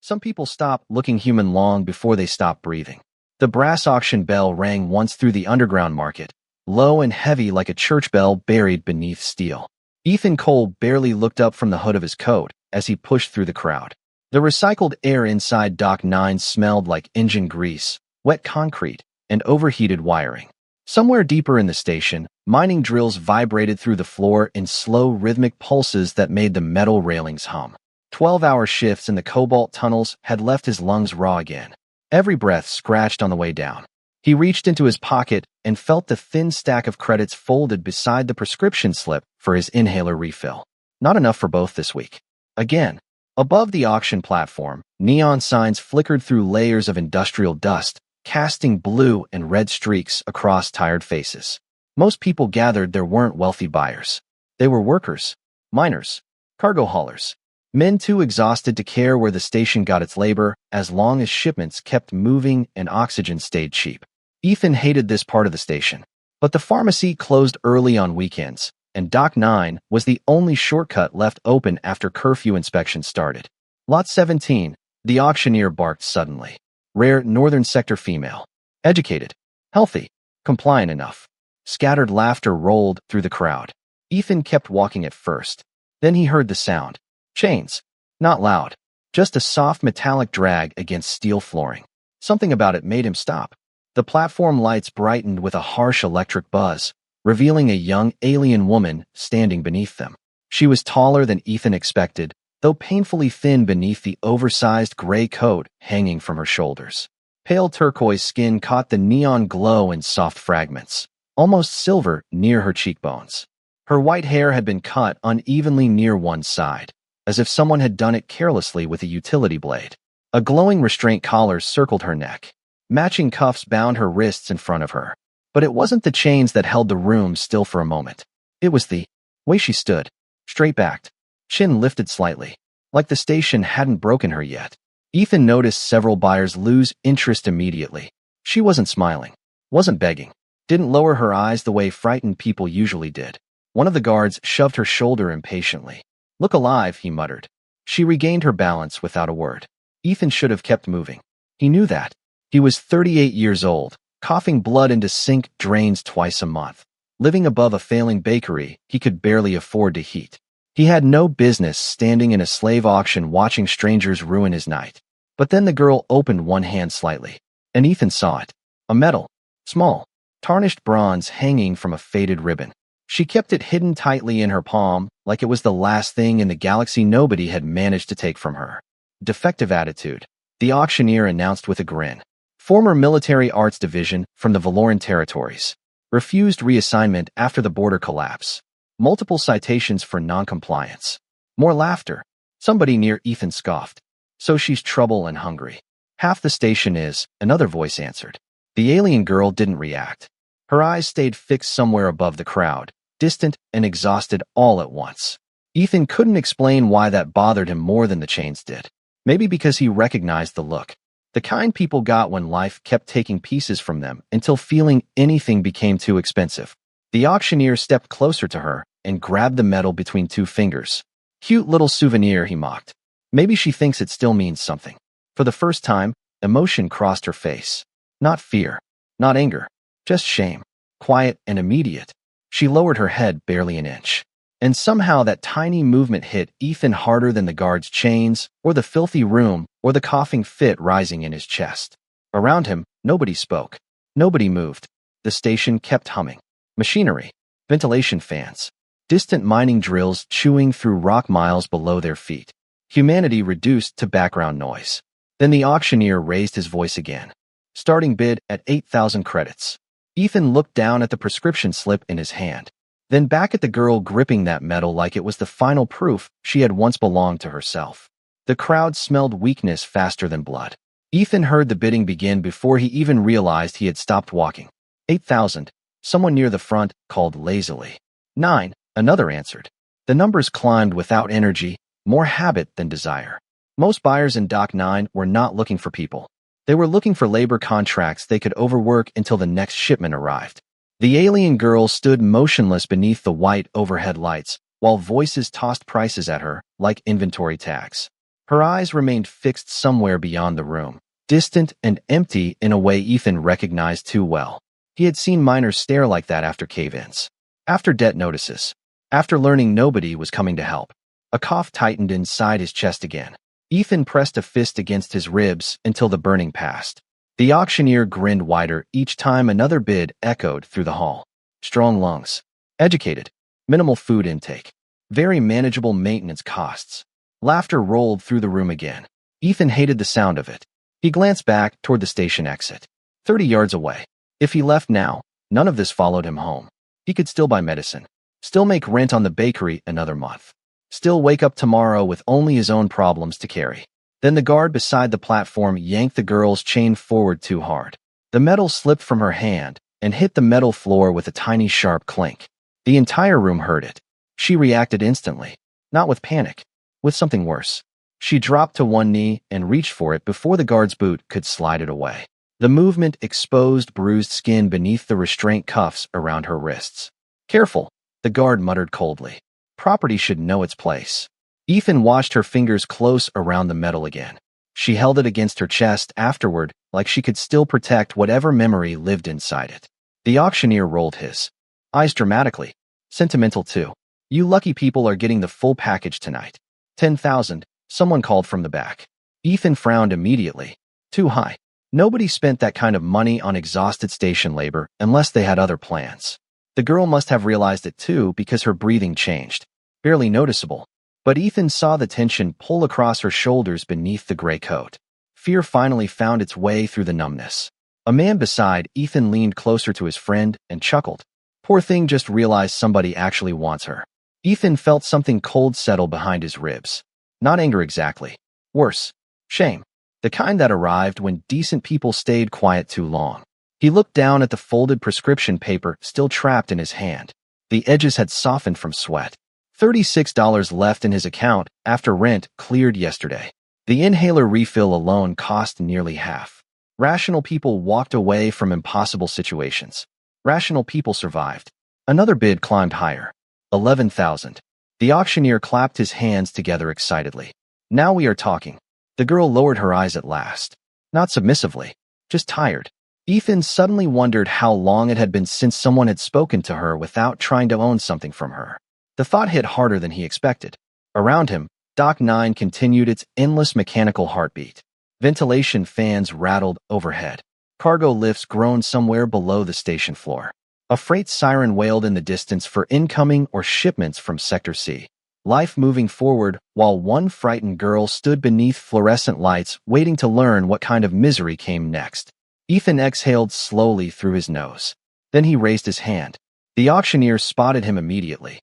Some people stop looking human long before they stop breathing. The brass auction bell rang once through the underground market, low and heavy like a church bell buried beneath steel. Ethan Cole barely looked up from the hood of his coat as he pushed through the crowd. The recycled air inside Dock 9 smelled like engine grease, wet concrete, and overheated wiring. Somewhere deeper in the station, mining drills vibrated through the floor in slow, rhythmic pulses that made the metal railings hum. 12-hour shifts in the cobalt tunnels had left his lungs raw again. Every breath scratched on the way down. He reached into his pocket and felt the thin stack of credits folded beside the prescription slip for his inhaler refill. Not enough for both this week. Again. Above the auction platform, neon signs flickered through layers of industrial dust, casting blue and red streaks across tired faces. Most people gathered there weren't wealthy buyers. They were workers, miners, cargo haulers, men too exhausted to care where the station got its labor as long as shipments kept moving and oxygen stayed cheap. Ethan hated this part of the station, but the pharmacy closed early on weekends, and Dock 9 was the only shortcut left open after curfew inspection started. Lot 17, the auctioneer barked suddenly. Rare northern sector female. Educated. Healthy. Compliant enough. Scattered laughter rolled through the crowd. Ethan kept walking at first. Then he heard the sound. Chains. Not loud. Just a soft metallic drag against steel flooring. Something about it made him stop. The platform lights brightened with a harsh electric buzz, revealing a young alien woman standing beneath them. She was taller than Ethan expected, though painfully thin beneath the oversized gray coat hanging from her shoulders. Pale turquoise skin caught the neon glow in soft fragments, almost silver near her cheekbones. Her white hair had been cut unevenly near one side, as if someone had done it carelessly with a utility blade. A glowing restraint collar circled her neck. Matching cuffs bound her wrists in front of her. But it wasn't the chains that held the room still for a moment. It was the way she stood, straight-backed, chin lifted slightly, like the station hadn't broken her yet. Ethan noticed several buyers lose interest immediately. She wasn't smiling, wasn't begging, didn't lower her eyes the way frightened people usually did. One of the guards shoved her shoulder impatiently. "Look alive," he muttered. She regained her balance without a word. Ethan should have kept moving. He knew that. He was 38 years old, coughing blood into sink drains twice a month. Living above a failing bakery he could barely afford to heat. He had no business standing in a slave auction watching strangers ruin his night. But then the girl opened one hand slightly, and Ethan saw it. A medal. Small, tarnished bronze hanging from a faded ribbon. She kept it hidden tightly in her palm, like it was the last thing in the galaxy nobody had managed to take from her. Defective attitude, the auctioneer announced with a grin. Former military arts division from the Valoran territories. Refused reassignment after the border collapse. Multiple citations for noncompliance. More laughter. Somebody near Ethan scoffed. "So she's trouble and hungry. Half the station is," another voice answered. The alien girl didn't react. Her eyes stayed fixed somewhere above the crowd, distant and exhausted all at once. Ethan couldn't explain why that bothered him more than the chains did. Maybe because he recognized the look. The kind people got when life kept taking pieces from them until feeling anything became too expensive. The auctioneer stepped closer to her and grabbed the medal between two fingers. "Cute little souvenir," he mocked. Maybe she thinks it still means something. For the first time, emotion crossed her face. Not fear, not anger, just shame. Quiet and immediate. She lowered her head barely an inch. And somehow that tiny movement hit Ethan harder than the guard's chains, or the filthy room, or the coughing fit rising in his chest. Around him, nobody spoke. Nobody moved. The station kept humming. Machinery. Ventilation fans. Distant mining drills chewing through rock miles below their feet. Humanity reduced to background noise. Then the auctioneer raised his voice again. Starting bid at 8,000 credits. Ethan looked down at the prescription slip in his hand. Then back at the girl gripping that medal like it was the final proof she had once belonged to herself. The crowd smelled weakness faster than blood. Ethan heard the bidding begin before he even realized he had stopped walking. 8,000. Someone near the front called lazily. 9. Another answered. The numbers climbed without energy, more habit than desire. Most buyers in Dock 9 were not looking for people. They were looking for labor contracts they could overwork until the next shipment arrived. The alien girl stood motionless beneath the white overhead lights, while voices tossed prices at her like inventory tags. Her eyes remained fixed somewhere beyond the room, distant and empty in a way Ethan recognized too well. He had seen miners stare like that after cave-ins, after debt notices, after learning nobody was coming to help. A cough tightened inside his chest again. Ethan pressed a fist against his ribs until the burning passed. The auctioneer grinned wider each time another bid echoed through the hall. Strong lungs. Educated. Minimal food intake. Very manageable maintenance costs. Laughter rolled through the room again. Ethan hated the sound of it. He glanced back toward the station exit. 30 yards away. If he left now, none of this followed him home. He could still buy medicine. Still make rent on the bakery another month. Still wake up tomorrow with only his own problems to carry. Then the guard beside the platform yanked the girl's chain forward too hard. The metal slipped from her hand and hit the metal floor with a tiny sharp clink. The entire room heard it. She reacted instantly. Not with panic. With something worse. She dropped to one knee and reached for it before the guard's boot could slide it away. The movement exposed bruised skin beneath the restraint cuffs around her wrists. Careful, the guard muttered coldly. Property should know its place. Ethan watched her fingers close around the metal again. She held it against her chest afterward, like she could still protect whatever memory lived inside it. The auctioneer rolled his eyes dramatically. Sentimental too. You lucky people are getting the full package tonight. 10,000, someone called from the back. Ethan frowned immediately. Too high. Nobody spent that kind of money on exhausted station labor unless they had other plans. The girl must have realized it too because her breathing changed. Barely noticeable. But Ethan saw the tension pull across her shoulders beneath the gray coat. Fear finally found its way through the numbness. A man beside Ethan leaned closer to his friend and chuckled. Poor thing just realized somebody actually wants her. Ethan felt something cold settle behind his ribs. Not anger exactly. Worse. Shame. The kind that arrived when decent people stayed quiet too long. He looked down at the folded prescription paper still trapped in his hand. The edges had softened from sweat. $36 left in his account after rent cleared yesterday. The inhaler refill alone cost nearly half. Rational people walked away from impossible situations. Rational people survived. Another bid climbed higher. 11,000. The auctioneer clapped his hands together excitedly. Now we are talking. The girl lowered her eyes at last. Not submissively. Just tired. Ethan suddenly wondered how long it had been since someone had spoken to her without trying to own something from her. The thought hit harder than he expected. Around him, Dock 9 continued its endless mechanical heartbeat. Ventilation fans rattled overhead. Cargo lifts groaned somewhere below the station floor. A freight siren wailed in the distance for incoming or shipments from Sector C. Life moving forward while one frightened girl stood beneath fluorescent lights waiting to learn what kind of misery came next. Ethan exhaled slowly through his nose. Then he raised his hand. The auctioneer spotted him immediately.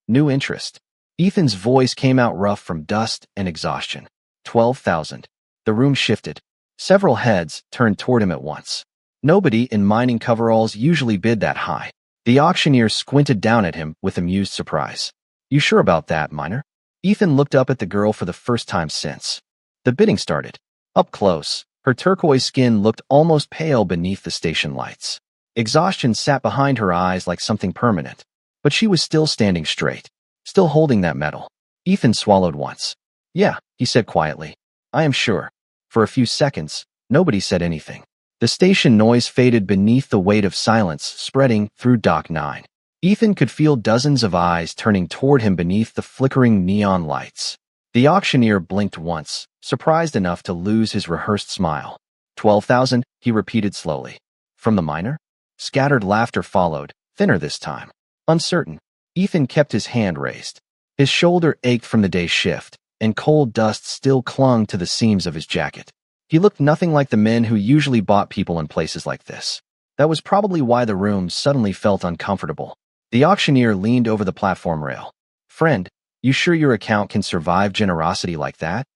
New interest. Ethan's voice came out rough from dust and exhaustion. 12,000. The room shifted. Several heads turned toward him at once. Nobody in mining coveralls usually bid that high. The auctioneer squinted down at him with amused surprise. You sure about that, miner? Ethan looked up at the girl for the first time since. The bidding started. Up close, her turquoise skin looked almost pale beneath the station lights. Exhaustion sat behind her eyes like something permanent. But she was still standing straight, still holding that metal. Ethan swallowed once. Yeah, he said quietly. I am sure. For a few seconds, nobody said anything. The station noise faded beneath the weight of silence spreading through Dock 9. Ethan could feel dozens of eyes turning toward him beneath the flickering neon lights. The auctioneer blinked once, surprised enough to lose his rehearsed smile. 12,000, he repeated slowly. From the miner? Scattered laughter followed, thinner this time. Uncertain, Ethan kept his hand raised. His shoulder ached from the day's shift, and cold dust still clung to the seams of his jacket. He looked nothing like the men who usually bought people in places like this. That was probably why the room suddenly felt uncomfortable. The auctioneer leaned over the platform rail. Friend, you sure your account can survive generosity like that?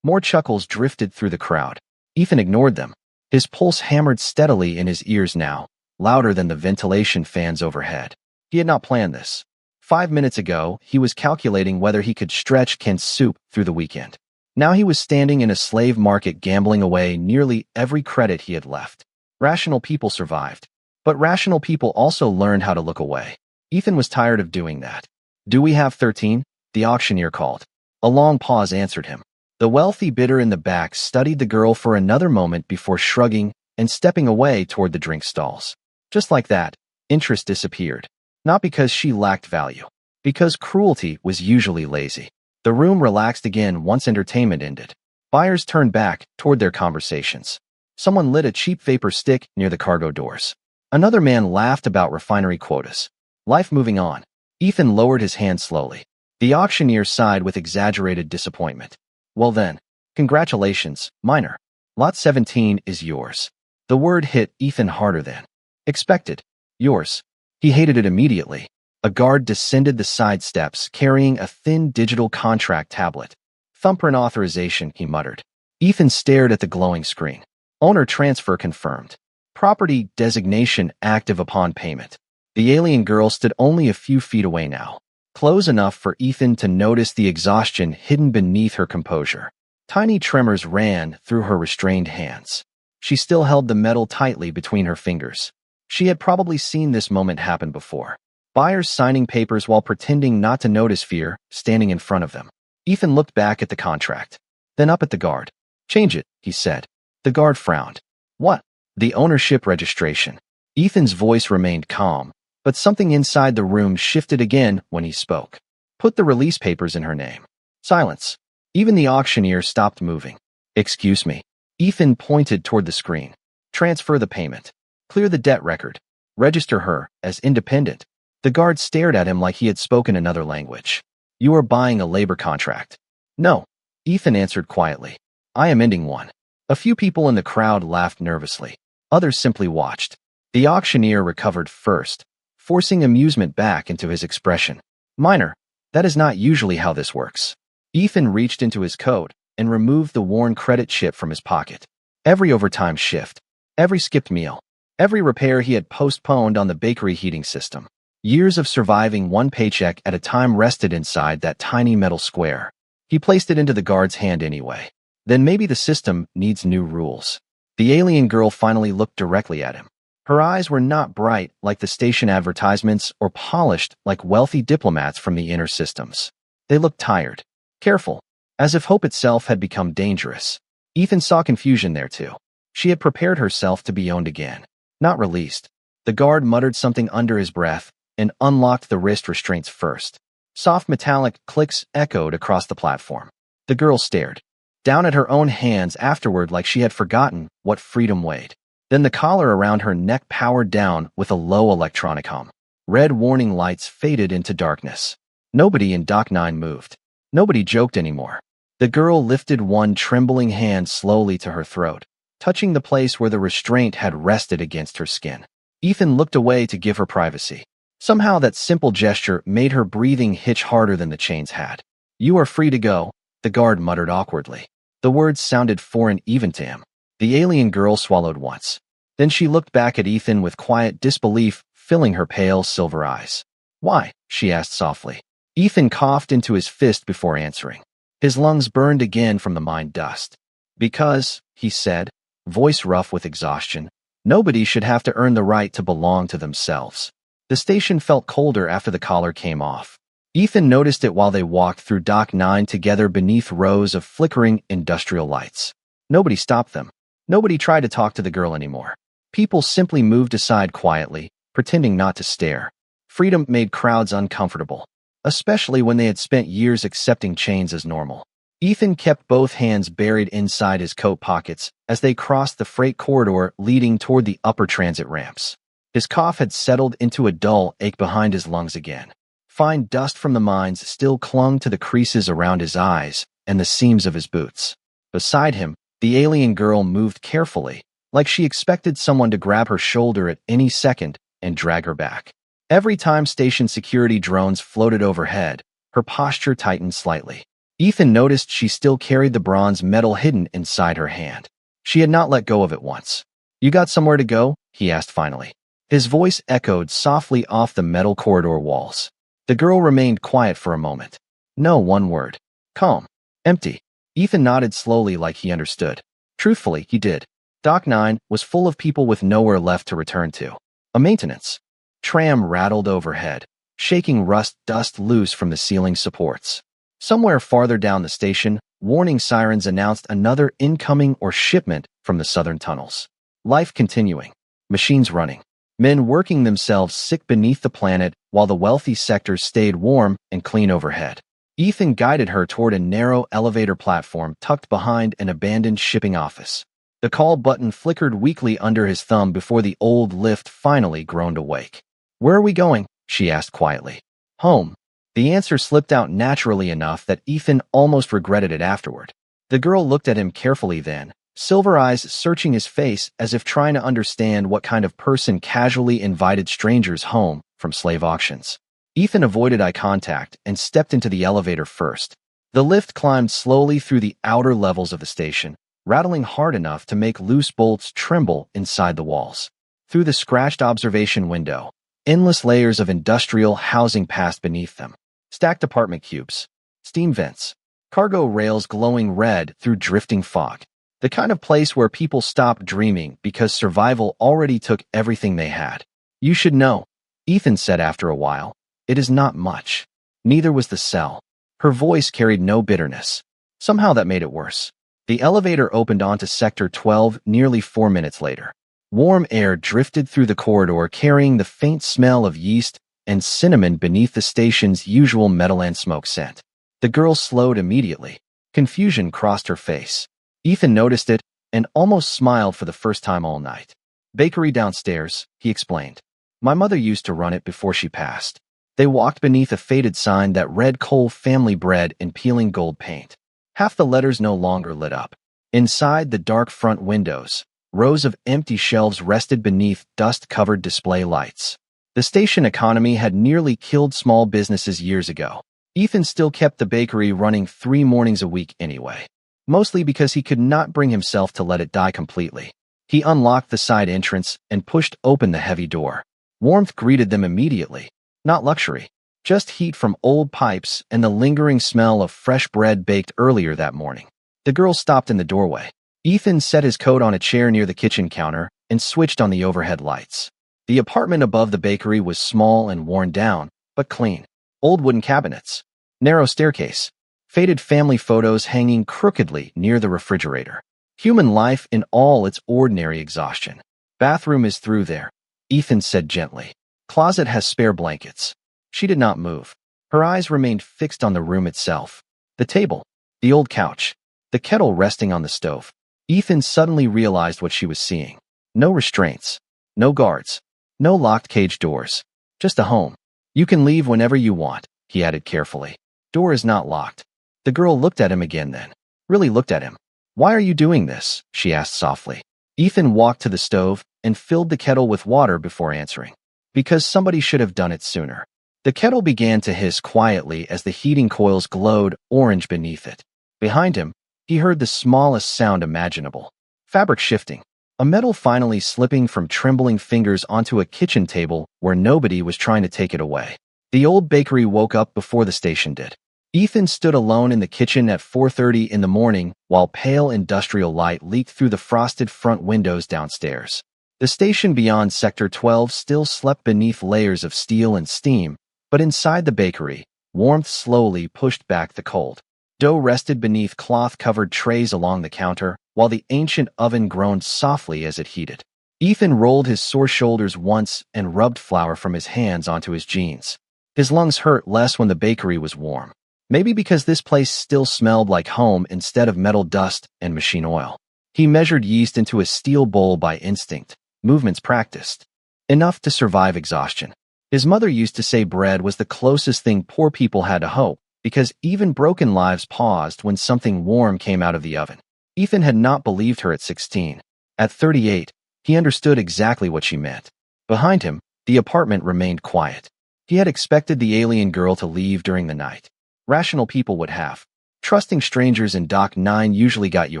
More chuckles drifted through the crowd. Ethan ignored them. His pulse hammered steadily in his ears now, louder than the ventilation fans overhead. He had not planned this. 5 minutes ago, he was calculating whether he could stretch Kent's soup through the weekend. Now he was standing in a slave market gambling away nearly every credit he had left. Rational people survived. But rational people also learned how to look away. Ethan was tired of doing that. Do we have 13? The auctioneer called. A long pause answered him. The wealthy bidder in the back studied the girl for another moment before shrugging and stepping away toward the drink stalls. Just like that, interest disappeared. Not because she lacked value, because cruelty was usually lazy. The room relaxed again once entertainment ended. Buyers turned back toward their conversations. Someone lit a cheap vapor stick near the cargo doors. Another man laughed about refinery quotas. Life moving on. Ethan lowered his hand slowly. The auctioneer sighed with exaggerated disappointment. Well then, congratulations, Miner. Lot 17 is yours. The word hit Ethan harder than expected. Yours. He hated it immediately. A guard descended the side steps carrying a thin digital contract tablet. Thumbprint authorization, he muttered. Ethan stared at the glowing screen. Owner transfer confirmed. Property designation active upon payment. The alien girl stood only a few feet away now, close enough for Ethan to notice the exhaustion hidden beneath her composure. Tiny tremors ran through her restrained hands. She still held the metal tightly between her fingers. She had probably seen this moment happen before. Buyers signing papers while pretending not to notice fear standing in front of them. Ethan looked back at the contract, then up at the guard. Change it, he said. The guard frowned. What? The ownership registration. Ethan's voice remained calm, but something inside the room shifted again when he spoke. Put the release papers in her name. Silence. Even the auctioneer stopped moving. Excuse me. Ethan pointed toward the screen. Transfer the payment. Clear the debt record. Register her as independent. The guard stared at him like he had spoken another language. You are buying a labor contract. No. Ethan answered quietly. I am ending one. A few people in the crowd laughed nervously. Others simply watched. The auctioneer recovered first, forcing amusement back into his expression. Miner, that is not usually how this works. Ethan reached into his coat and removed the worn credit chip from his pocket. Every overtime shift, every skipped meal, every repair he had postponed on the bakery heating system. Years of surviving one paycheck at a time rested inside that tiny metal square. He placed it into the guard's hand anyway. Then maybe the system needs new rules. The alien girl finally looked directly at him. Her eyes were not bright like the station advertisements or polished like wealthy diplomats from the inner systems. They looked tired, careful, as if hope itself had become dangerous. Ethan saw confusion there too. She had prepared herself to be owned again, not released. The guard muttered something under his breath and unlocked the wrist restraints first. Soft metallic clicks echoed across the platform. The girl stared down at her own hands afterward like she had forgotten what freedom weighed. Then the collar around her neck powered down with a low electronic hum. Red warning lights faded into darkness. Nobody in Dock 9 moved. Nobody joked anymore. The girl lifted one trembling hand slowly to her throat, touching the place where the restraint had rested against her skin. Ethan looked away to give her privacy. Somehow that simple gesture made her breathing hitch harder than the chains had. You are free to go, the guard muttered awkwardly. The words sounded foreign even to him. The alien girl swallowed once. Then she looked back at Ethan with quiet disbelief filling her pale silver eyes. Why? She asked softly. Ethan coughed into his fist before answering. His lungs burned again from the mine dust. Because, he said, voice rough with exhaustion, nobody should have to earn the right to belong to themselves. The station felt colder after the collar came off. Ethan noticed it while they walked through Dock 9 together beneath rows of flickering industrial lights. Nobody stopped them. Nobody tried to talk to the girl anymore. People simply moved aside quietly, pretending not to stare. Freedom made crowds uncomfortable, especially when they had spent years accepting chains as normal. Ethan kept both hands buried inside his coat pockets as they crossed the freight corridor leading toward the upper transit ramps. His cough had settled into a dull ache behind his lungs again. Fine dust from the mines still clung to the creases around his eyes and the seams of his boots. Beside him, the alien girl moved carefully, like she expected someone to grab her shoulder at any second and drag her back. Every time station security drones floated overhead, her posture tightened slightly. Ethan noticed she still carried the bronze medal hidden inside her hand. She had not let go of it once. You got somewhere to go? He asked finally. His voice echoed softly off the metal corridor walls. The girl remained quiet for a moment. No one word. Calm. Empty. Ethan nodded slowly like he understood. Truthfully, he did. Dock 9 was full of people with nowhere left to return to. A maintenance tram rattled overhead, shaking rust dust loose from the ceiling supports. Somewhere farther down the station, Warning sirens announced another incoming or shipment from the southern tunnels. Life continuing. Machines running. Men working themselves sick beneath the planet while the wealthy sectors stayed warm and clean overhead. Ethan guided her toward a narrow elevator platform tucked behind an abandoned shipping office. The call button flickered weakly under his thumb before the old lift finally groaned awake. "Where are we going?" she asked quietly. "Home." The answer slipped out naturally enough that Ethan almost regretted it afterward. The girl looked at him carefully then, silver eyes searching his face as if trying to understand what kind of person casually invited strangers home from slave auctions. Ethan avoided eye contact and stepped into the elevator first. The lift climbed slowly through the outer levels of the station, rattling hard enough to make loose bolts tremble inside the walls. Through the scratched observation window, endless layers of industrial housing passed beneath them. Stacked apartment cubes, steam vents, cargo rails glowing red through drifting fog. The kind of place where people stopped dreaming because survival already took everything they had. "You should know," Ethan said after a while. "It is not much." Neither was the cell. Her voice carried no bitterness. Somehow that made it worse. The elevator opened onto Sector 12 nearly 4 minutes later. Warm air drifted through the corridor carrying the faint smell of yeast and cinnamon beneath the station's usual metal and smoke scent. The girl slowed immediately. Confusion crossed her face. Ethan noticed it and almost smiled for the first time all night. "Bakery downstairs," he explained. "My mother used to run it before she passed." They walked beneath a faded sign that read Cole Family Bread in peeling gold paint. Half the letters no longer lit up. Inside the dark front windows, rows of empty shelves rested beneath dust-covered display lights. The station economy had nearly killed small businesses years ago. Ethan still kept the bakery running 3 mornings a week anyway, mostly because he could not bring himself to let it die completely. He unlocked the side entrance and pushed open the heavy door. Warmth greeted them immediately, not luxury. Just heat from old pipes and the lingering smell of fresh bread baked earlier that morning. The girl stopped in the doorway. Ethan set his coat on a chair near the kitchen counter and switched on the overhead lights. The apartment above the bakery was small and worn down, but clean. Old wooden cabinets, narrow staircase, faded family photos hanging crookedly near the refrigerator. Human life in all its ordinary exhaustion. "Bathroom is through there," Ethan said gently. "Closet has spare blankets." She did not move. Her eyes remained fixed on the room itself. The table, the old couch, the kettle resting on the stove. Ethan suddenly realized what she was seeing. No restraints, no guards, no locked cage doors. Just a home. "You can leave whenever you want," he added carefully. "Door is not locked." The girl looked at him again then. Really looked at him. "Why are you doing this?" she asked softly. Ethan walked to the stove and filled the kettle with water before answering. "Because somebody should have done it sooner." The kettle began to hiss quietly as the heating coils glowed orange beneath it. Behind him, he heard the smallest sound imaginable. Fabric shifting. A metal finally slipping from trembling fingers onto a kitchen table where nobody was trying to take it away. The old bakery woke up before the station did. Ethan stood alone in the kitchen at 4:30 in the morning while pale industrial light leaked through the frosted front windows downstairs. The station beyond Sector 12 still slept beneath layers of steel and steam, but inside the bakery, warmth slowly pushed back the cold. Dough rested beneath cloth-covered trays along the counter, while the ancient oven groaned softly as it heated. Ethan rolled his sore shoulders once and rubbed flour from his hands onto his jeans. His lungs hurt less when the bakery was warm. Maybe because this place still smelled like home instead of metal dust and machine oil. He measured yeast into a steel bowl by instinct, movements practiced. Enough to survive exhaustion. His mother used to say bread was the closest thing poor people had to hope, because even broken lives paused when something warm came out of the oven. Ethan had not believed her at 16. At 38, he understood exactly what she meant. Behind him, the apartment remained quiet. He had expected the alien girl to leave during the night. Rational people would have. Trusting strangers in Dock 9 usually got you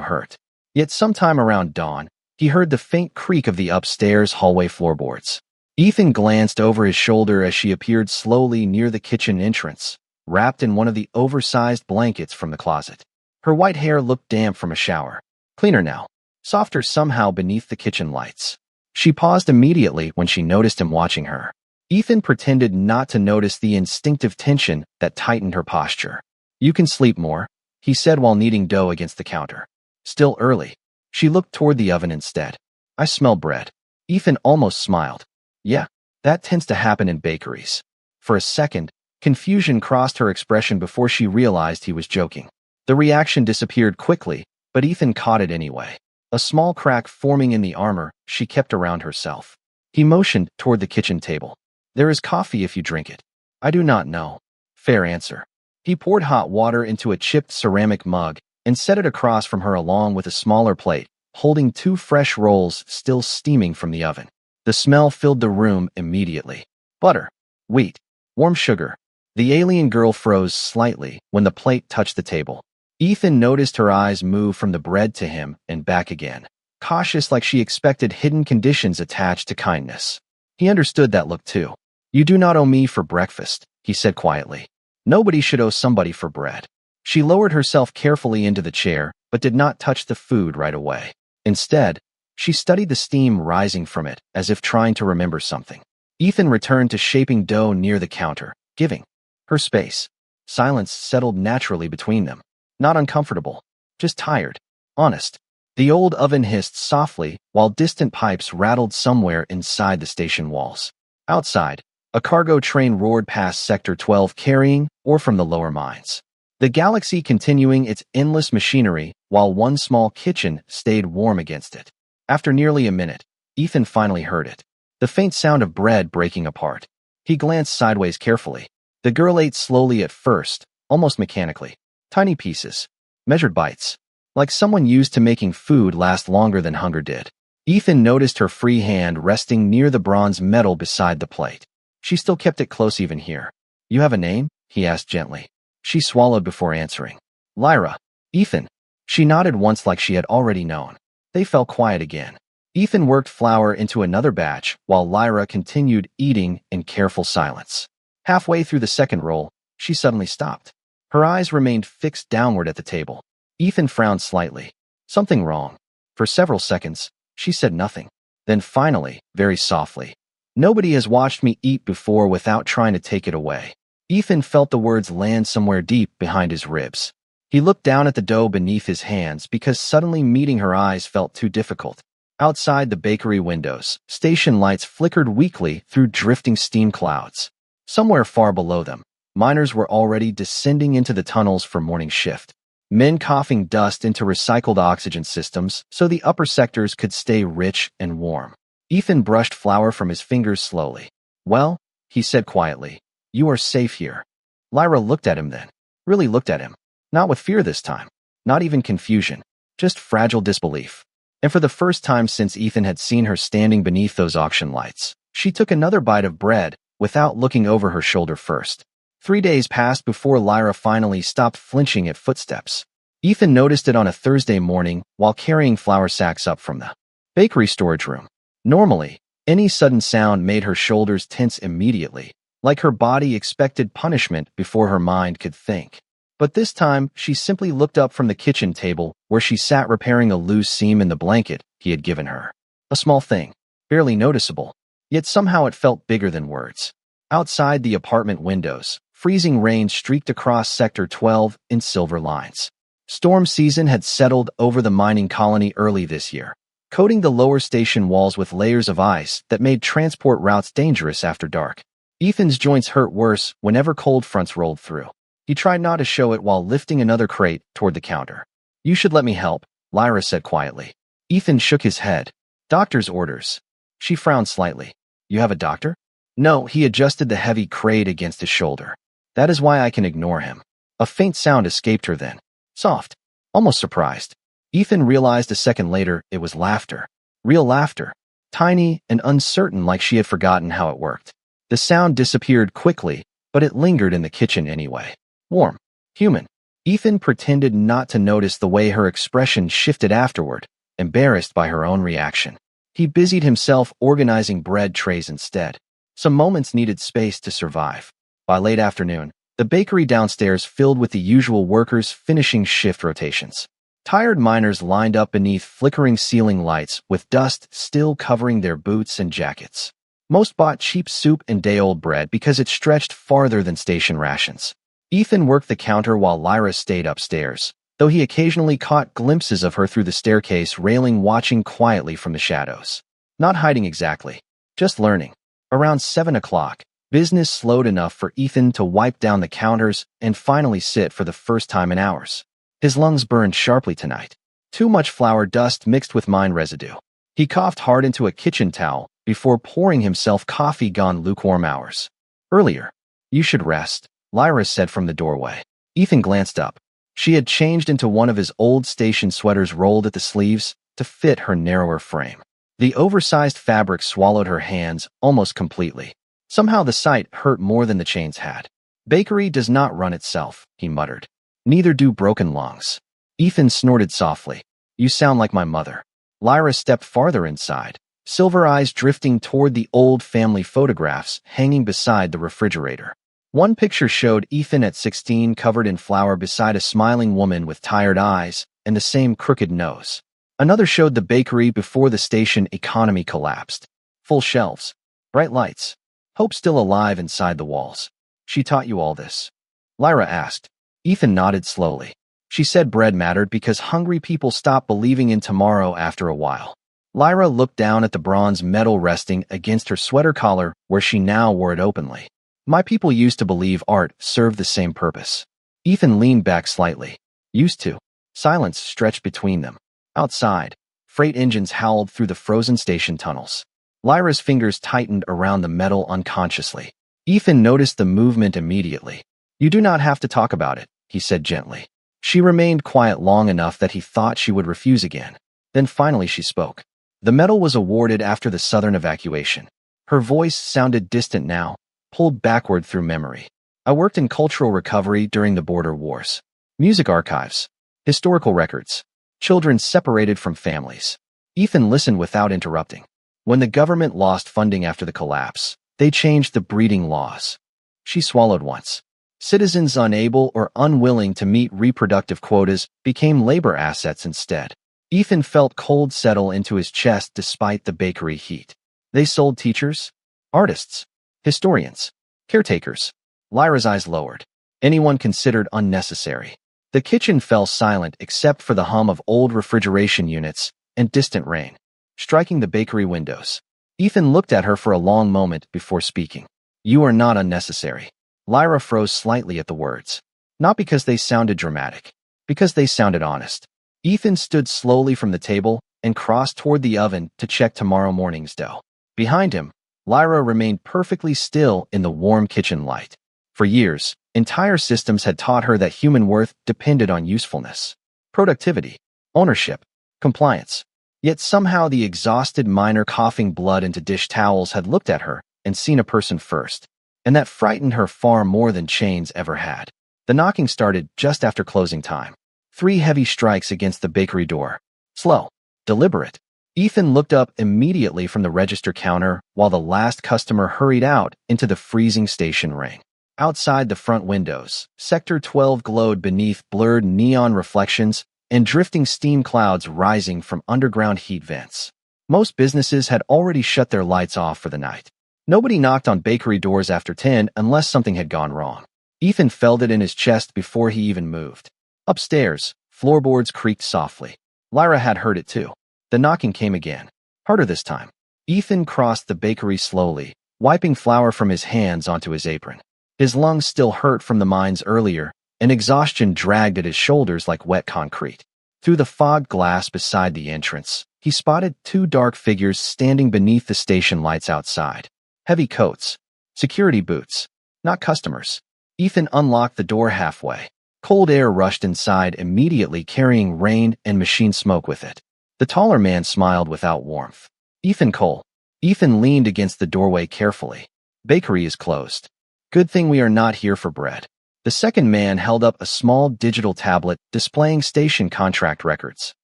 hurt. Yet sometime around dawn, he heard the faint creak of the upstairs hallway floorboards. Ethan glanced over his shoulder as she appeared slowly near the kitchen entrance, wrapped in one of the oversized blankets from the closet. Her white hair looked damp from a shower. Cleaner now, softer somehow beneath the kitchen lights. She paused immediately when she noticed him watching her. Ethan pretended not to notice the instinctive tension that tightened her posture. "You can sleep more," he said while kneading dough against the counter. Still early. She looked toward the oven instead. I smell bread. Ethan almost smiled. Yeah, that tends to happen in bakeries. For a second, confusion crossed her expression before she realized he was joking. The reaction disappeared quickly, but Ethan caught it anyway. A small crack forming in the armor she kept around herself. He motioned toward the kitchen table. There is coffee if you drink it. I do not know. Fair answer. He poured hot water into a chipped ceramic mug and set it across from her along with a smaller plate, holding 2 fresh rolls still steaming from the oven. The smell filled the room immediately. Butter, wheat, warm sugar. The alien girl froze slightly when the plate touched the table. Ethan noticed her eyes move from the bread to him and back again, cautious like she expected hidden conditions attached to kindness. He understood that look too. You do not owe me for breakfast, he said quietly. Nobody should owe somebody for bread. She lowered herself carefully into the chair, but did not touch the food right away. Instead, she studied the steam rising from it, as if trying to remember something. Ethan returned to shaping dough near the counter, giving her space. Silence settled naturally between them. Not uncomfortable, just tired, honest. The old oven hissed softly while distant pipes rattled somewhere inside the station walls. Outside, a cargo train roared past Sector 12 carrying ore from the lower mines. The galaxy continuing its endless machinery while one small kitchen stayed warm against it. After nearly a minute, Ethan finally heard it. The faint sound of bread breaking apart. He glanced sideways carefully. The girl ate slowly at first, almost mechanically. Tiny pieces. Measured bites. Like someone used to making food last longer than hunger did. Ethan noticed her free hand resting near the bronze medal beside the plate. She still kept it close even here. You have a name? He asked gently. She swallowed before answering. Lyra. Ethan. She nodded once like she had already known. They fell quiet again. Ethan worked flour into another batch while Lyra continued eating in careful silence. Halfway through the second roll, she suddenly stopped. Her eyes remained fixed downward at the table. Ethan frowned slightly. Something wrong. For several seconds, she said nothing. Then finally, very softly, nobody has watched me eat before without trying to take it away. Ethan felt the words land somewhere deep behind his ribs. He looked down at the dough beneath his hands because suddenly meeting her eyes felt too difficult. Outside the bakery windows, station lights flickered weakly through drifting steam clouds. Somewhere far below them, miners were already descending into the tunnels for morning shift. Men coughing dust into recycled oxygen systems so the upper sectors could stay rich and warm. Ethan brushed flour from his fingers slowly. Well, he said quietly, you are safe here. Lyra looked at him then. Really looked at him. Not with fear this time. Not even confusion. Just fragile disbelief. And for the first time since Ethan had seen her standing beneath those auction lights, she took another bite of bread without looking over her shoulder first. 3 days passed before Lyra finally stopped flinching at footsteps. Ethan noticed it on a Thursday morning while carrying flour sacks up from the bakery storage room. Normally, any sudden sound made her shoulders tense immediately, like her body expected punishment before her mind could think. But this time, she simply looked up from the kitchen table where she sat repairing a loose seam in the blanket he had given her. A small thing, barely noticeable, yet somehow it felt bigger than words. Outside the apartment windows, freezing rain streaked across Sector 12 in silver lines. Storm season had settled over the mining colony early this year, coating the lower station walls with layers of ice that made transport routes dangerous after dark. Ethan's joints hurt worse whenever cold fronts rolled through. He tried not to show it while lifting another crate toward the counter. You should let me help, Lyra said quietly. Ethan shook his head. Doctor's orders. She frowned slightly. You have a doctor? No, he adjusted the heavy crate against his shoulder. That is why I can ignore him. A faint sound escaped her then. Soft. Almost surprised. Ethan realized a second later it was laughter. Real laughter. Tiny and uncertain like she had forgotten how it worked. The sound disappeared quickly, but it lingered in the kitchen anyway. Warm. Human. Ethan pretended not to notice the way her expression shifted afterward, embarrassed by her own reaction. He busied himself organizing bread trays instead. Some moments needed space to survive. By late afternoon, the bakery downstairs filled with the usual workers finishing shift rotations. Tired miners lined up beneath flickering ceiling lights with dust still covering their boots and jackets. Most bought cheap soup and day-old bread because it stretched farther than station rations. Ethan worked the counter while Lyra stayed upstairs, though he occasionally caught glimpses of her through the staircase railing, watching quietly from the shadows. Not hiding exactly, just learning. Around 7 o'clock, business slowed enough for Ethan to wipe down the counters and finally sit for the first time in hours. His lungs burned sharply tonight. Too much flour dust mixed with mine residue. He coughed hard into a kitchen towel before pouring himself coffee gone lukewarm hours. Earlier. You should rest, Lyra said from the doorway. Ethan glanced up. She had changed into one of his old station sweaters rolled at the sleeves to fit her narrower frame. The oversized fabric swallowed her hands almost completely. Somehow the sight hurt more than the chains had. Bakery does not run itself, he muttered. Neither do broken lungs. Ethan snorted softly. You sound like my mother. Lyra stepped farther inside, silver eyes drifting toward the old family photographs hanging beside the refrigerator. One picture showed Ethan at 16 covered in flour beside a smiling woman with tired eyes and the same crooked nose. Another showed the bakery before the station economy collapsed. Full shelves. Bright lights. Hope still alive inside the walls. She taught you all this? Lyra asked. Ethan nodded slowly. She said bread mattered because hungry people stop believing in tomorrow after a while. Lyra looked down at the bronze medal resting against her sweater collar where she now wore it openly. My people used to believe art served the same purpose. Ethan leaned back slightly. Used to. Silence stretched between them. Outside, freight engines howled through the frozen station tunnels. Lyra's fingers tightened around the metal unconsciously. Ethan noticed the movement immediately. You do not have to talk about it, he said gently. She remained quiet long enough that he thought she would refuse again. Then finally she spoke. The medal was awarded after the Southern evacuation. Her voice sounded distant now, pulled backward through memory. I worked in cultural recovery during the border wars. Music archives. Historical records. Children separated from families. Ethan listened without interrupting. When the government lost funding after the collapse, they changed the breeding laws. She swallowed once. Citizens unable or unwilling to meet reproductive quotas became labor assets instead. Ethan felt cold settle into his chest despite the bakery heat. They sold teachers, artists, historians, caretakers. Lyra's eyes lowered. Anyone considered unnecessary. The kitchen fell silent except for the hum of old refrigeration units and distant rain, striking the bakery windows. Ethan looked at her for a long moment before speaking. You are not unnecessary. Lyra froze slightly at the words. Not because they sounded dramatic, because they sounded honest. Ethan stood slowly from the table and crossed toward the oven to check tomorrow morning's dough. Behind him, Lyra remained perfectly still in the warm kitchen light. For years, entire systems had taught her that human worth depended on usefulness, productivity, ownership, compliance. Yet somehow the exhausted miner coughing blood into dish towels had looked at her and seen a person first, and that frightened her far more than chains ever had. The knocking started just after closing time. 3 heavy strikes against the bakery door. Slow, deliberate. Ethan looked up immediately from the register counter while the last customer hurried out into the freezing station rain. Outside the front windows, Sector 12 glowed beneath blurred neon reflections and drifting steam clouds rising from underground heat vents. Most businesses had already shut their lights off for the night. Nobody knocked on bakery doors after 10 unless something had gone wrong. Ethan felt it in his chest before he even moved. Upstairs, floorboards creaked softly. Lyra had heard it too. The knocking came again, harder this time. Ethan crossed the bakery slowly, wiping flour from his hands onto his apron. His lungs still hurt from the mines earlier, and exhaustion dragged at his shoulders like wet concrete. Through the fogged glass beside the entrance, he spotted 2 dark figures standing beneath the station lights outside. Heavy coats. Security boots. Not customers. Ethan unlocked the door halfway. Cold air rushed inside immediately, carrying rain and machine smoke with it. The taller man smiled without warmth. Ethan Cole. Ethan leaned against the doorway carefully. Bakery is closed. Good thing we are not here for bread. The second man held up a small digital tablet displaying station contract records.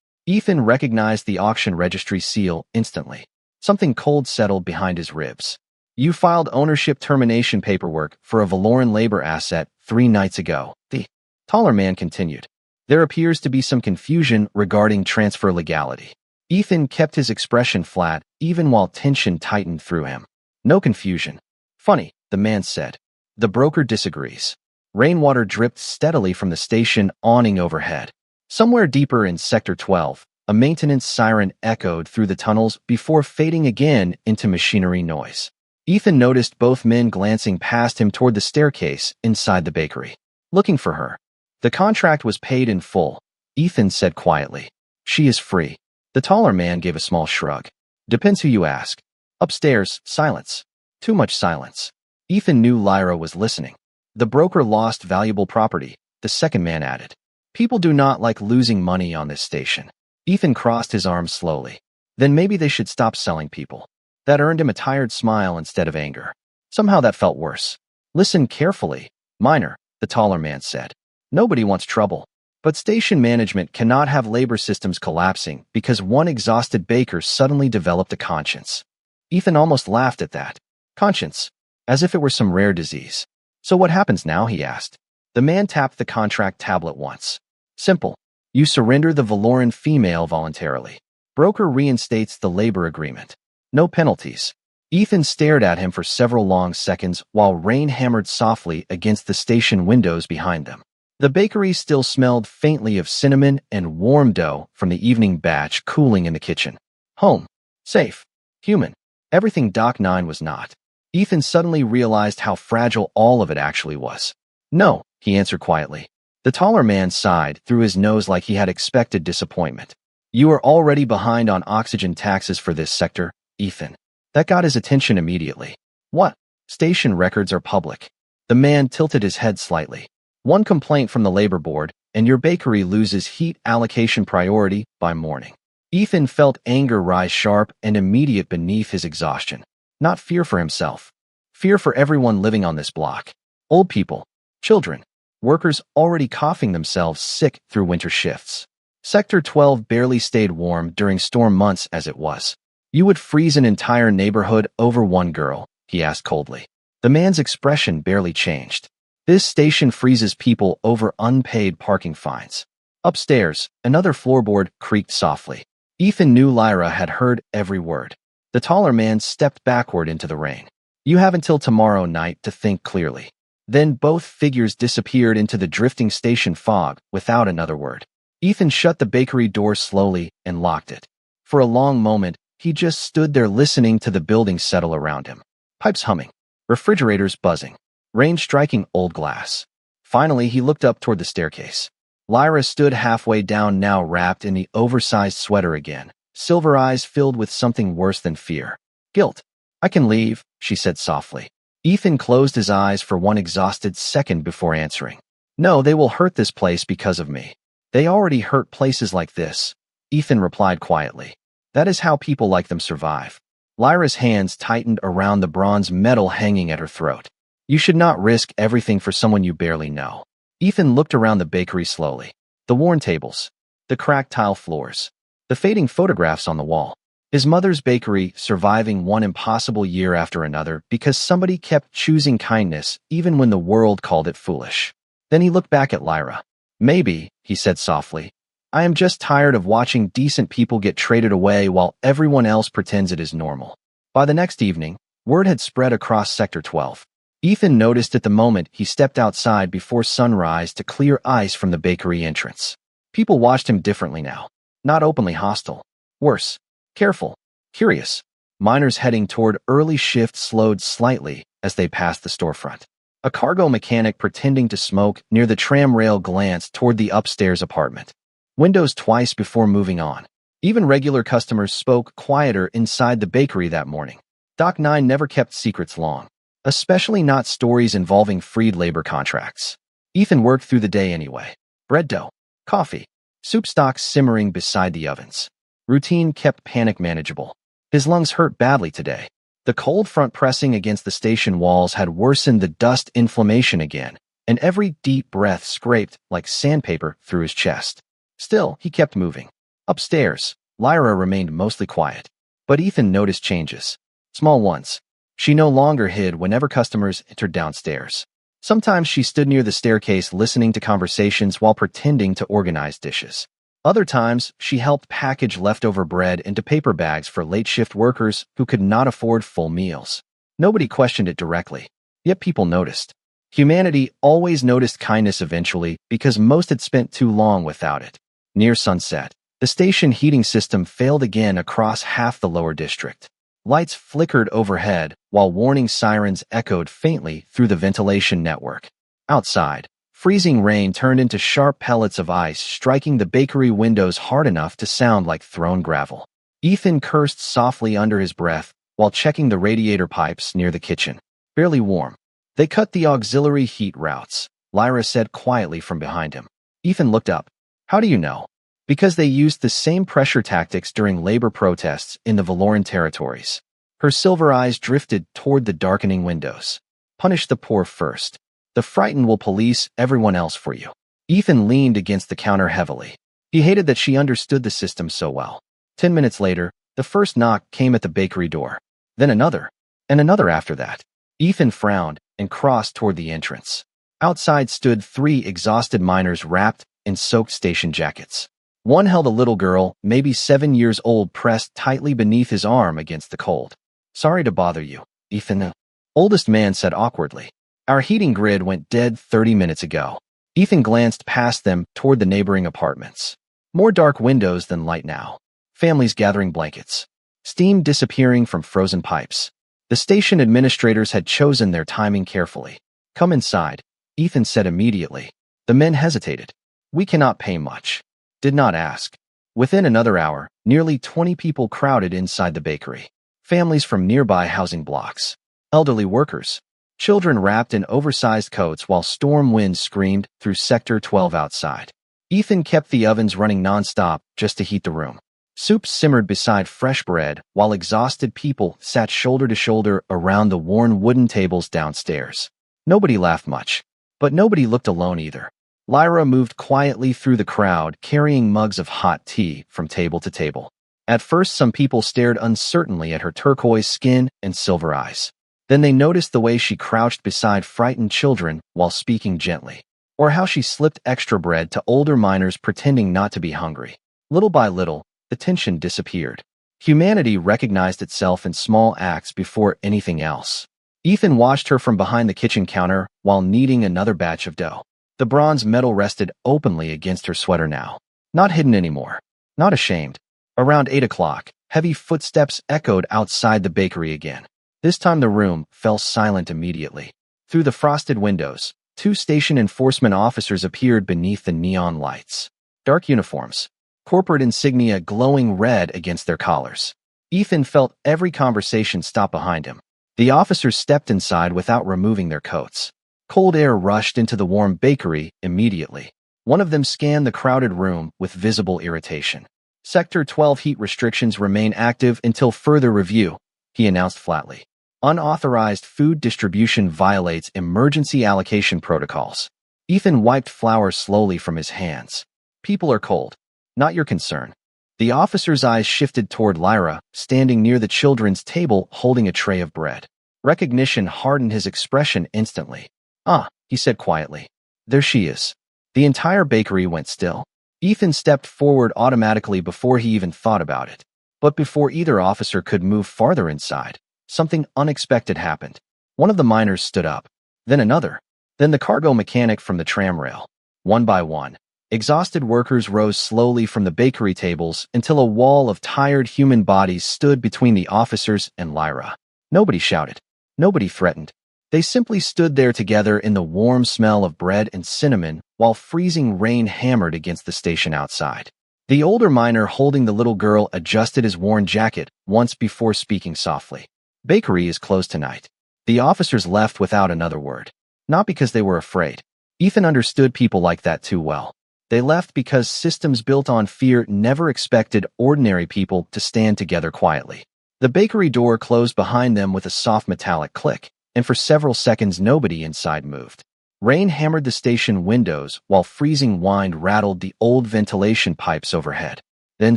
Ethan recognized the auction registry seal instantly. Something cold settled behind his ribs. You filed ownership termination paperwork for a Valoran labor asset 3 nights ago, the taller man continued. There appears to be some confusion regarding transfer legality. Ethan kept his expression flat even while tension tightened through him. No confusion. Funny, the man said. The broker disagrees. Rainwater dripped steadily from the station awning overhead. Somewhere deeper in Sector 12, a maintenance siren echoed through the tunnels before fading again into machinery noise. Ethan noticed both men glancing past him toward the staircase inside the bakery, looking for her. The contract was paid in full, Ethan said quietly. She is free. The taller man gave a small shrug. Depends who you ask. Upstairs, silence. Too much silence. Ethan knew Lyra was listening. The broker lost valuable property, the second man added. People do not like losing money on this station. Ethan crossed his arms slowly. Then maybe they should stop selling people. That earned him a tired smile instead of anger. Somehow that felt worse. Listen carefully, Miner, the taller man said. Nobody wants trouble. But station management cannot have labor systems collapsing because one exhausted baker suddenly developed a conscience. Ethan almost laughed at that. Conscience. As if it were some rare disease. So what happens now, he asked. The man tapped the contract tablet once. Simple. You surrender the Valoran female voluntarily. Broker reinstates the labor agreement. No penalties. Ethan stared at him for several long seconds while rain hammered softly against the station windows behind them. The bakery still smelled faintly of cinnamon and warm dough from the evening batch cooling in the kitchen. Home. Safe. Human. Everything Doc 9 was not. Ethan suddenly realized how fragile all of it actually was. No, he answered quietly. The taller man sighed through his nose like he had expected disappointment. You are already behind on oxygen taxes for this sector, Ethan. That got his attention immediately. What? Station records are public. The man tilted his head slightly. One complaint from the labor board, and your bakery loses heat allocation priority by morning. Ethan felt anger rise sharp and immediate beneath his exhaustion. Not fear for himself. Fear for everyone living on this block. Old people. Children. Workers already coughing themselves sick through winter shifts. Sector 12 barely stayed warm during storm months as it was. You would freeze an entire neighborhood over one girl, he asked coldly. The man's expression barely changed. This station freezes people over unpaid parking fines. Upstairs, another floorboard creaked softly. Ethan knew Lyra had heard every word. The taller man stepped backward into the rain. You have until tomorrow night to think clearly. Then both figures disappeared into the drifting station fog without another word. Ethan shut the bakery door slowly and locked it. For a long moment, he just stood there listening to the building settle around him. Pipes humming. Refrigerators buzzing. Rain striking old glass. Finally, he looked up toward the staircase. Lyra stood halfway down now wrapped in the oversized sweater again, silver eyes filled with something worse than fear. Guilt. I can leave, she said softly. Ethan closed his eyes for one exhausted second before answering. No, they will hurt this place because of me. They already hurt places like this, Ethan replied quietly. That is how people like them survive. Lyra's hands tightened around the bronze medal hanging at her throat. You should not risk everything for someone you barely know. Ethan looked around the bakery slowly. The worn tables. The cracked tile floors. The fading photographs on the wall. His mother's bakery surviving one impossible year after another because somebody kept choosing kindness even when the world called it foolish. Then he looked back at Lyra. Maybe, he said softly, I am just tired of watching decent people get traded away while everyone else pretends it is normal. By the next evening, word had spread across Sector 12. Ethan noticed at the moment he stepped outside before sunrise to clear ice from the bakery entrance. People watched him differently now. Not openly hostile. Worse. Careful. Curious. Miners heading toward early shift slowed slightly as they passed the storefront. A cargo mechanic pretending to smoke near the tram rail glanced toward the upstairs apartment. Windows twice before moving on. Even regular customers spoke quieter inside the bakery that morning. Doc 9 never kept secrets long. Especially not stories involving freed labor contracts. Ethan worked through the day anyway. Bread dough. Coffee. Soup stocks simmering beside the ovens. Routine kept panic manageable. His lungs hurt badly today. The cold front pressing against the station walls had worsened the dust inflammation again, and every deep breath scraped like sandpaper through his chest. Still, he kept moving. Upstairs, Lyra remained mostly quiet. But Ethan noticed changes. Small ones. She no longer hid whenever customers entered downstairs. Sometimes she stood near the staircase listening to conversations while pretending to organize dishes. Other times, she helped package leftover bread into paper bags for late-shift workers who could not afford full meals. Nobody questioned it directly, yet people noticed. Humanity always noticed kindness eventually because most had spent too long without it. Near sunset, the station heating system failed again across half the lower district. Lights flickered overhead while warning sirens echoed faintly through the ventilation network. Outside, freezing rain turned into sharp pellets of ice, striking the bakery windows hard enough to sound like thrown gravel. Ethan cursed softly under his breath while checking the radiator pipes near the kitchen. Barely warm. They cut the auxiliary heat routes, Lyra said quietly from behind him. Ethan looked up. How do you know? Because they used the same pressure tactics during labor protests in the Valoran territories. Her silver eyes drifted toward the darkening windows. Punish the poor first. The frightened will police everyone else for you. Ethan leaned against the counter heavily. He hated that she understood the system so well. 10 minutes later, the first knock came at the bakery door. Then another, and another after that. Ethan frowned and crossed toward the entrance. Outside stood 3 exhausted miners wrapped in soaked station jackets. One held a little girl, maybe 7 years old, pressed tightly beneath his arm against the cold. Sorry to bother you, Ethan, the oldest man said awkwardly. Our heating grid went dead 30 minutes ago. Ethan glanced past them toward the neighboring apartments. More dark windows than light now. Families gathering blankets. Steam disappearing from frozen pipes. The station administrators had chosen their timing carefully. Come inside, Ethan said immediately. The men hesitated. We cannot pay much. Did not ask. Within another hour, nearly 20 people crowded inside the bakery. Families from nearby housing blocks. Elderly workers. Children wrapped in oversized coats while storm winds screamed through Sector 12 outside. Ethan kept the ovens running nonstop just to heat the room. Soup simmered beside fresh bread while exhausted people sat shoulder to shoulder around the worn wooden tables downstairs. Nobody laughed much, but nobody looked alone either. Lyra moved quietly through the crowd, carrying mugs of hot tea from table to table. At first, some people stared uncertainly at her turquoise skin and silver eyes. Then they noticed the way she crouched beside frightened children while speaking gently, or how she slipped extra bread to older miners pretending not to be hungry. Little by little, the tension disappeared. Humanity recognized itself in small acts before anything else. Ethan watched her from behind the kitchen counter while kneading another batch of dough. The bronze medal rested openly against her sweater now. Not hidden anymore. Not ashamed. Around 8 o'clock, heavy footsteps echoed outside the bakery again. This time the room fell silent immediately. Through the frosted windows, 2 station enforcement officers appeared beneath the neon lights. Dark uniforms. Corporate insignia glowing red against their collars. Ethan felt every conversation stop behind him. The officers stepped inside without removing their coats. Cold air rushed into the warm bakery immediately. One of them scanned the crowded room with visible irritation. Sector 12 heat restrictions remain active until further review, he announced flatly. Unauthorized food distribution violates emergency allocation protocols. Ethan wiped flour slowly from his hands. People are cold. Not your concern. The officer's eyes shifted toward Lyra, standing near the children's table holding a tray of bread. Recognition hardened his expression instantly. Ah, he said quietly. There she is. The entire bakery went still. Ethan stepped forward automatically before he even thought about it. But before either officer could move farther inside, something unexpected happened. One of the miners stood up. Then another. Then the cargo mechanic from the tram rail. One by one, exhausted workers rose slowly from the bakery tables until a wall of tired human bodies stood between the officers and Lyra. Nobody shouted. Nobody threatened. They simply stood there together in the warm smell of bread and cinnamon while freezing rain hammered against the station outside. The older miner holding the little girl adjusted his worn jacket once before speaking softly. Bakery is closed tonight. The officers left without another word. Not because they were afraid. Ethan understood people like that too well. They left because systems built on fear never expected ordinary people to stand together quietly. The bakery door closed behind them with a soft metallic click, and for several seconds nobody inside moved. Rain hammered the station windows while freezing wind rattled the old ventilation pipes overhead. Then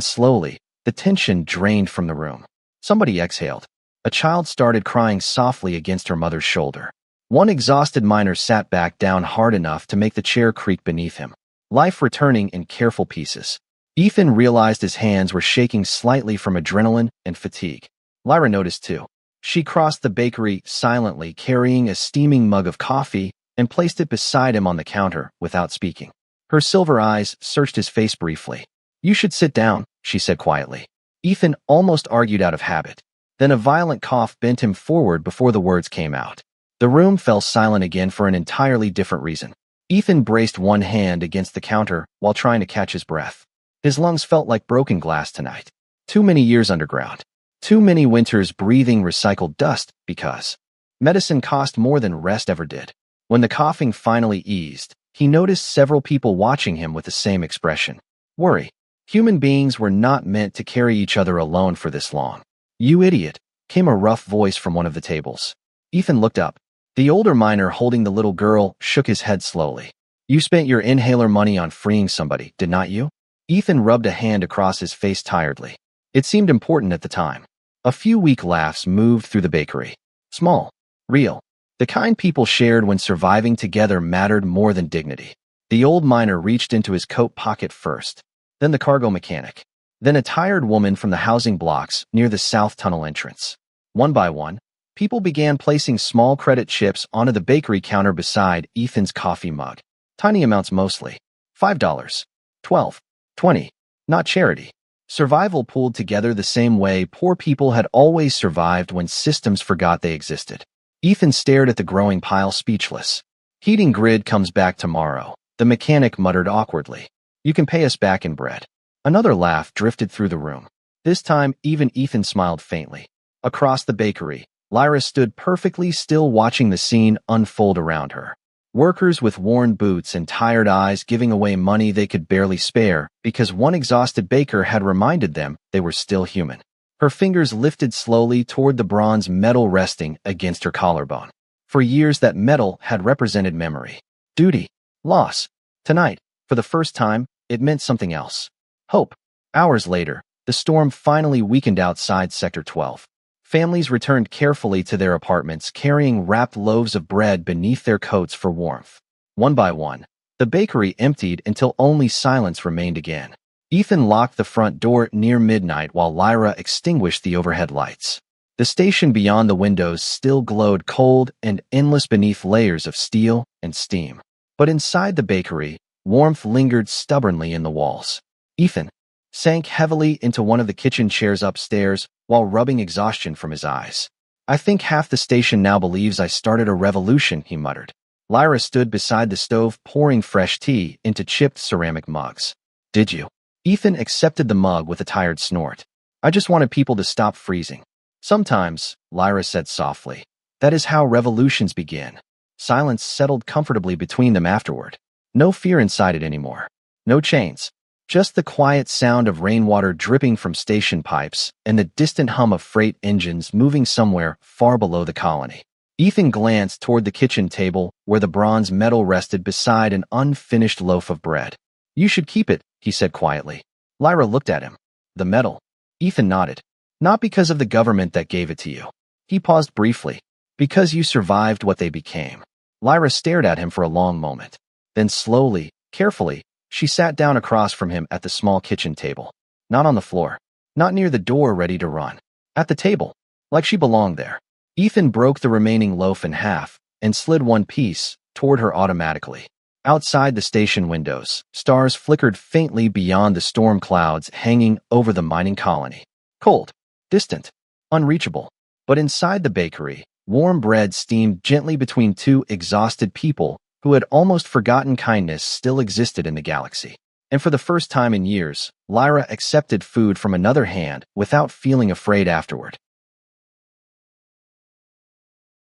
slowly, the tension drained from the room. Somebody exhaled. A child started crying softly against her mother's shoulder. One exhausted miner sat back down hard enough to make the chair creak beneath him. Life returning in careful pieces. Ethan realized his hands were shaking slightly from adrenaline and fatigue. Lyra noticed too. She crossed the bakery silently, carrying a steaming mug of coffee and placed it beside him on the counter without speaking. Her silver eyes searched his face briefly. "You should sit down," she said quietly. Ethan almost argued out of habit. Then a violent cough bent him forward before the words came out. The room fell silent again for an entirely different reason. Ethan braced one hand against the counter while trying to catch his breath. His lungs felt like broken glass tonight. Too many years underground. Too many winters breathing recycled dust because medicine cost more than rest ever did. When the coughing finally eased, he noticed several people watching him with the same expression. Worry. Human beings were not meant to carry each other alone for this long. "You idiot," came a rough voice from one of the tables. Ethan looked up. The older miner holding the little girl shook his head slowly. "You spent your inhaler money on freeing somebody, did not you?" Ethan rubbed a hand across his face tiredly. It seemed important at the time. A few weak laughs moved through the bakery. Small. Real. The kind people shared when surviving together mattered more than dignity. The old miner reached into his coat pocket first, then the cargo mechanic, then a tired woman from the housing blocks near the south tunnel entrance. One by one, people began placing small credit chips onto the bakery counter beside Ethan's coffee mug. Tiny amounts mostly. $5. 12. 20. Not charity. Survival pooled together the same way poor people had always survived when systems forgot they existed. Ethan stared at the growing pile speechless. "Heating grid comes back tomorrow," the mechanic muttered awkwardly. "You can pay us back in bread." Another laugh drifted through the room. This time, even Ethan smiled faintly. Across the bakery, Lyra stood perfectly still watching the scene unfold around her. Workers with worn boots and tired eyes giving away money they could barely spare because one exhausted baker had reminded them they were still human. Her fingers lifted slowly toward the bronze medal resting against her collarbone. For years that medal had represented memory, duty, loss. Tonight, for the first time, it meant something else. Hope. Hours later, the storm finally weakened outside Sector 12. Families returned carefully to their apartments carrying wrapped loaves of bread beneath their coats for warmth. One by one, the bakery emptied until only silence remained again. Ethan locked the front door near midnight while Lyra extinguished the overhead lights. The station beyond the windows still glowed cold and endless beneath layers of steel and steam. But inside the bakery, warmth lingered stubbornly in the walls. Ethan sank heavily into one of the kitchen chairs upstairs while rubbing exhaustion from his eyes. "I think half the station now believes I started a revolution," he muttered. Lyra stood beside the stove pouring fresh tea into chipped ceramic mugs. "Did you?" Ethan accepted the mug with a tired snort. "I just wanted people to stop freezing." "Sometimes," Lyra said softly. "That is how revolutions begin." Silence settled comfortably between them afterward. No fear inside it anymore. No chains. Just the quiet sound of rainwater dripping from station pipes and the distant hum of freight engines moving somewhere far below the colony. Ethan glanced toward the kitchen table where the bronze medal rested beside an unfinished loaf of bread. "You should keep it," he said quietly. Lyra looked at him. "The medal?" Ethan nodded. "Not because of the government that gave it to you." He paused briefly. "Because you survived what they became." Lyra stared at him for a long moment. Then slowly, carefully, she sat down across from him at the small kitchen table. Not on the floor. Not near the door ready to run. At the table. Like she belonged there. Ethan broke the remaining loaf in half and slid one piece toward her automatically. Outside the station windows, stars flickered faintly beyond the storm clouds hanging over the mining colony. Cold. Distant. Unreachable. But inside the bakery, warm bread steamed gently between two exhausted people who had almost forgotten kindness still existed in the galaxy. And for the first time in years, Lyra accepted food from another hand without feeling afraid afterward.